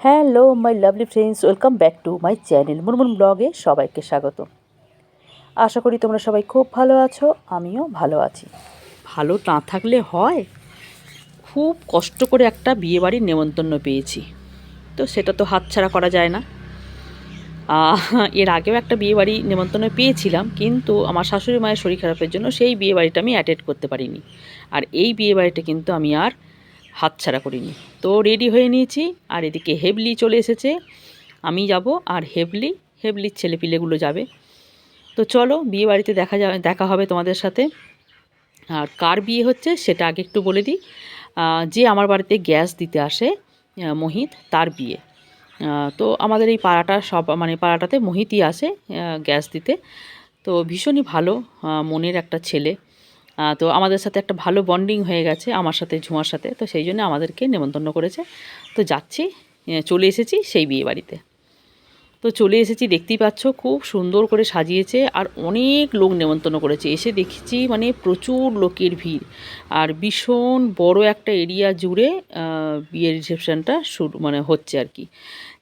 Hello my lovely friends, welcome back to my channel Munmun ব্লগে সবাইকে স্বাগত। আশা করি তোমরা সবাই খুব ভালো আছো, আমিও ভালো আছি। ভালো না থাকলে হয়, খুব কষ্ট করে একটা বিয়েবাড়ির নেমন্তন্ন পেয়েছি, তো সেটা তো হাতছাড়া করা যায় না। এর আগেও একটা বিয়েবাড়ি নেমন্তন্ন পেয়েছিলাম, কিন্তু আমার শাশুড়ি মায়ের শরীর খারাপের জন্য সেই বিয়েবাড়িটা আমি অ্যাটেন্ড করতে পারিনি। আর এই বিয়েবাড়িটা কিন্তু আমি আর হাতছাড়া করিনি। তো রেডি হয়ে নিয়েছি, আর এদিকে হেবলি চলে এসেছে। আমি যাব আর হেবলির ছেলেপিলেগুলো যাবে। তো চলো বিয়েবাড়িতে দেখা হবে তোমাদের সাথে। আর কার বিয়ে হচ্ছে সেটা আগে একটু বলে দিই। যে আমার বাড়িতে গ্যাস দিতে আসে মোহিত, তার বিয়ে। তো আমাদের এই পাড়াটা পাড়াটাতে মোহিতই আসে গ্যাস দিতে। তো ভীষণই ভালো মনের একটা ছেলে। তো আমাদের সাথে একটা ভালো বন্ডিং হয়ে গেছে, আমার সাথে ঝুমার সাথে। তো সেই জন্য আমাদেরকে নেমন্তন্ন করেছে। তো যাচ্ছি, চলে এসেছি সেই বিয়ে বাড়িতে। তো চলে এসেছি, দেখতেই পাচ্ছ খুব সুন্দর করে সাজিয়েছে, আর অনেক লোক নেমন্তন্ন করেছে। এসে দেখেছি মানে প্রচুর লোকের ভিড়, আর ভীষণ বড় একটা এরিয়া জুড়ে বিয়ের রিসেপশনটা হচ্ছে আর কি।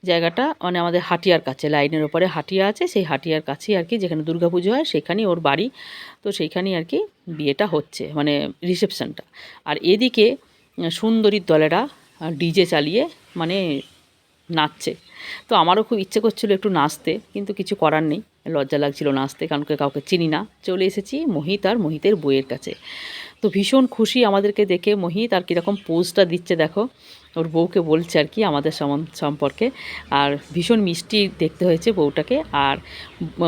জায়গাটা আমাদের হাটিয়ার কাছে, লাইনের ওপরে হাটিয়া আছে, সেই হাটিয়ার কাছেই আর কি, যেখানে দুর্গাপুজো হয় সেখানেই ওর বাড়ি। তো সেইখানেই আর কি বিয়েটা হচ্ছে, রিসেপশনটা। আর এদিকে সুন্দরীর দলেরা ডিজে চালিয়ে নাচছে। তো আমারও খুব ইচ্ছে করছিল একটু নাচতে, কিন্তু কিছু করার নেই, লজ্জা লাগছিল নাচতে, কারণ কাউকে চিনি না। চলে এসেছি মোহিত আর মোহিতের বইয়ের কাছে। তো ভীষণ খুশি আমাদেরকে দেখে মোহিত, আর কীরকম পোজটা দিচ্ছে দেখো, ওর বউকে বলছে আর কি আমাদের সম্পর্কে। আর ভীষণ মিষ্টি দেখতে হয়েছে বউটাকে। আর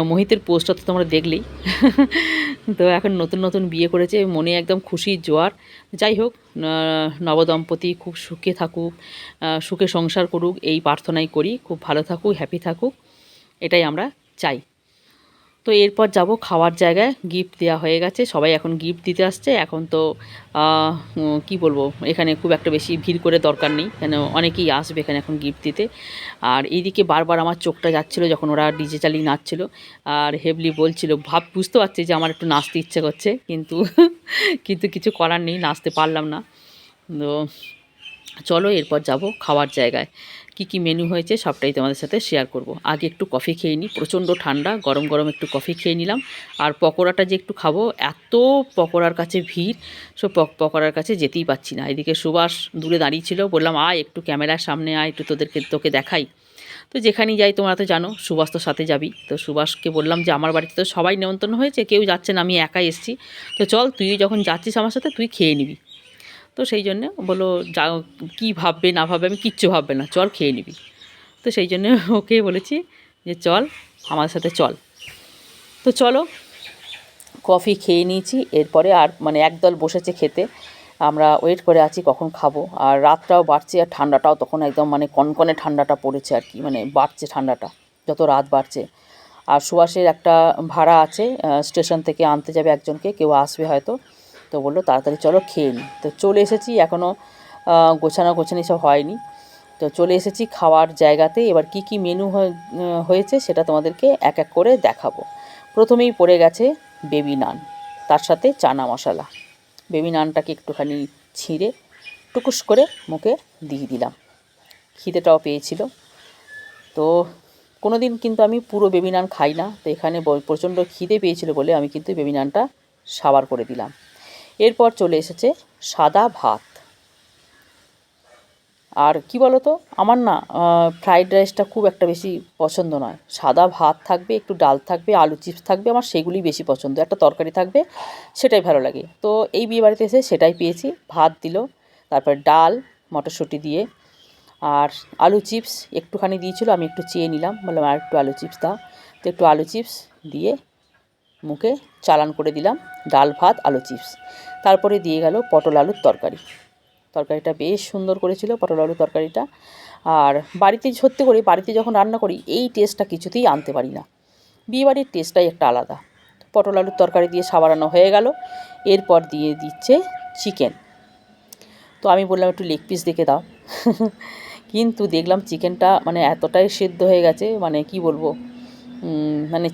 মোহিতের পোজটা তো তোমরা দেখলেই। তো এখন নতুন নতুন বিয়ে করেছে, মনে একদম খুশির জোয়ার। যাই হোক, নবদম্পতি খুব সুখে থাকুক, সুখে সংসার করুক, এই প্রার্থনাই করি। খুব ভালো থাকুক, হ্যাপি থাকুক, এটাই আমরা চাই। তো এরপর যাব খাওয়ার জায়গায়। গিফট দেওয়া হয়ে গেছে, সবাই এখন গিফট দিতে আসছে। এখন তো কি বলবো, এখানে খুব একটা বেশি ভিড় করে দরকার নেই, কেন অনেকেই আসবে এখানে এখন গিফট দিতে। আর এইদিকে বারবার আমার চোখটা যাচ্ছিলো যখন ওরা ডিজে চালিয়ে নাচছিল। আর হেবলি বলছিল, বুঝতে পারছি যে আমার একটু নাচতে ইচ্ছে করছে, কিন্তু কিন্তু কিছু করার নেই, নাচতে পারলাম না। তো চলো এরপর যাব খাওয়ার জায়গায়। কি মেনু হয়েছে সবটাই তোমাদের সাথে শেয়ার করব। আগে একটু কফি খেয়ে নিই, প্রচণ্ড ঠান্ডা, গরম গরম একটু কফি খেয়ে নিলাম। আর পকোড়াটা যে একটু খাবো, এত পকোড়ার কাছে ভিড়, সব পকোড়ার কাছে যেতেই পাচ্ছি না। এদিকে সুভাষ দূরে দাঁড়িয়ে ছিল, বললাম আয় একটু ক্যামেরার সামনে আয়, একটু তোকে দেখাই। তো যেখানেই যাই তোমরা তো জানো, সুভাষ তো সাথে যাবি। তো সুভাষকে বললাম যে আমার বাড়িতে তো সবাই নেমন্তন্ন হয়েছে, কেউ যাচ্ছে না, আমি একাই এসেছি। তো চল তুই যখন যাচ্ছিস আমার সাথে, তুই খেয়ে নিবি। তো সেই জন্যে বললো, যা কী ভাববে না ভাববে, আমি কিচ্ছু ভাববে না, চল খেয়ে নিবি। তো সেই জন্যে ওকে বলেছি যে চল আমার সাথে চল। তো চলো, কফি খেয়ে নিয়েছি। এরপরে আর একদল বসেছে খেতে, আমরা ওয়েট করে আছি কখন খাবো। আর রাতটাও বাড়ছে, আর ঠান্ডাটাও তখন একদম কনকনে ঠান্ডাটা পড়েছে আর কি, বাড়ছে ঠান্ডাটা যত রাত বাড়ছে। আর সুভাষের একটা ভাড়া আছে, স্টেশন থেকে আনতে যাবে একজনকে, কেউ আসবে হয়তো। তো বললো তাড়াতাড়ি চলো খেয়ে নিই। তো চলে এসেছি, এখনও গোছানি সব হয়নি। তো চলে এসেছি খাওয়ার জায়গাতে। এবার কি মেনু হয়েছে সেটা তোমাদেরকে এক এক করে দেখাবো। প্রথমেই পড়ে গেছে বেবি নান, তার সাথে চানা মশলা। বেবি নানটাকে একটুখানি ছিঁড়ে টুকুস করে মুখে দিয়ে দিলাম, খিদেটাও পেয়েছিল। তো কোনো দিন কিন্তু আমি পুরো বেবি নান খাই না, তো এখানে প্রচণ্ড খিদে পেয়েছিল বলে আমি কিন্তু বেবি নানটা সাবার করে দিলাম। এরপর চলে এসেছে সাদা ভাত। আর কি বলো তো, আমার না ফ্রাইড রাইসটা খুব একটা বেশি পছন্দ নয়। সাদা ভাত থাকবে, একটু ডাল থাকবে, আলু চিপস থাকবে, আমার সেগুলি বেশি পছন্দ। একটা তরকারি থাকবে, সেটাই ভালো লাগে। তো এই বিয়েবাড়িতে এসে সেটাই পেয়েছি। ভাত দিল, তারপর ডাল মটরশুঁটি দিয়ে, আর আলু চিপস একটুখানি দিয়েছিল, আমি একটু চেয়ে নিলাম, বললাম আর একটু আলু চিপস দাও। তো একটু আলু চিপস দিয়ে মুখে চালান করে দিলাম, ডাল ভাত আলু চিপস। তারপরে দিয়ে গেল পটল আলুর তরকারি। তরকারিটা বেশ সুন্দর করেছিল পটল আলুর তরকারিটা। আর বাড়িতে সত্যি করে বাড়িতে যখন রান্না করি, এই টেস্টটা কিছুতেই আনতে পারি না, বিয়েবাড়ির টেস্টটাই একটা আলাদা। পটল আলুর তরকারি দিয়ে সাবারানো হয়ে গেল। এরপর দিয়ে দিচ্ছে চিকেন। তো আমি বললাম একটু লেগ পিস দেখে দাও। কিন্তু দেখলাম চিকেনটা এতটাই সেদ্ধ হয়ে গেছে, কি বলবো,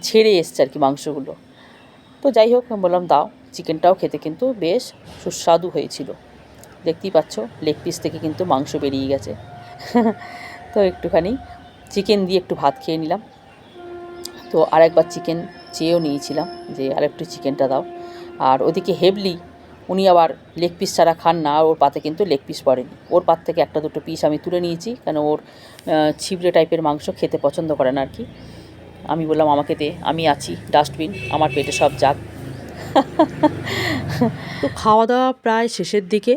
ছেড়ে এসছে আর কি মাংসগুলো। তো যাই হোক, আমি বললাম দাও। চিকেনটাও খেতে কিন্তু বেশ সুস্বাদু হয়েছিল। দেখতেই পাচ্ছ লেগ পিস থেকে কিন্তু মাংস বেরিয়ে গেছে। তো একটুখানি চিকেন দিয়ে একটু ভাত খেয়ে নিলাম। তো আরেকবার চিকেন চেয়েও নিয়েছিলাম যে আরেকটু চিকেনটা দাও। আর ওদিকে হেবলি উনি আবার লেগ পিস ছাড়া খান না, আর ওর পাতে কিন্তু লেগ পিস পড়েনি। ওর পাত থেকে একটা দুটো পিস আমি তুলে নিয়েছি, কেন ওর ছিবড়ে টাইপের মাংস খেতে পছন্দ করে না আর কি। আমি বললাম আমাকে দে, আমি আছি ডাস্টবিন, আমার পেটে সব যাক। তো খাওয়া দাওয়া প্রায় শেষের দিকে।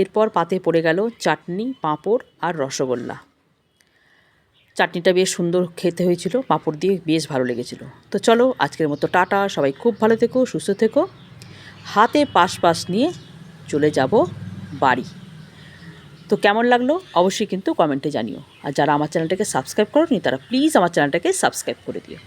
এরপর পাতে পড়ে গেল চাটনি, পাঁপড় আর রসগোল্লা। চাটনিটা বেশ সুন্দর খেতে হয়েছিল, পাঁপড় দিয়ে বেশ ভালো লেগেছিল। তো চলো আজকের মতো টাটা, সবাই খুব ভালো থেকো, সুস্থ থেকো। হাতে পাশ নিয়ে চলে যাব বাড়ি। তো কেমন লাগলো অবশ্যই কিন্তু কমেন্টে জানিও। আর যারা আমার চ্যানেলটাকে সাবস্ক্রাইব করোনি তারা প্লিজ আমার চ্যানেলটাকে সাবস্ক্রাইব করে দিও।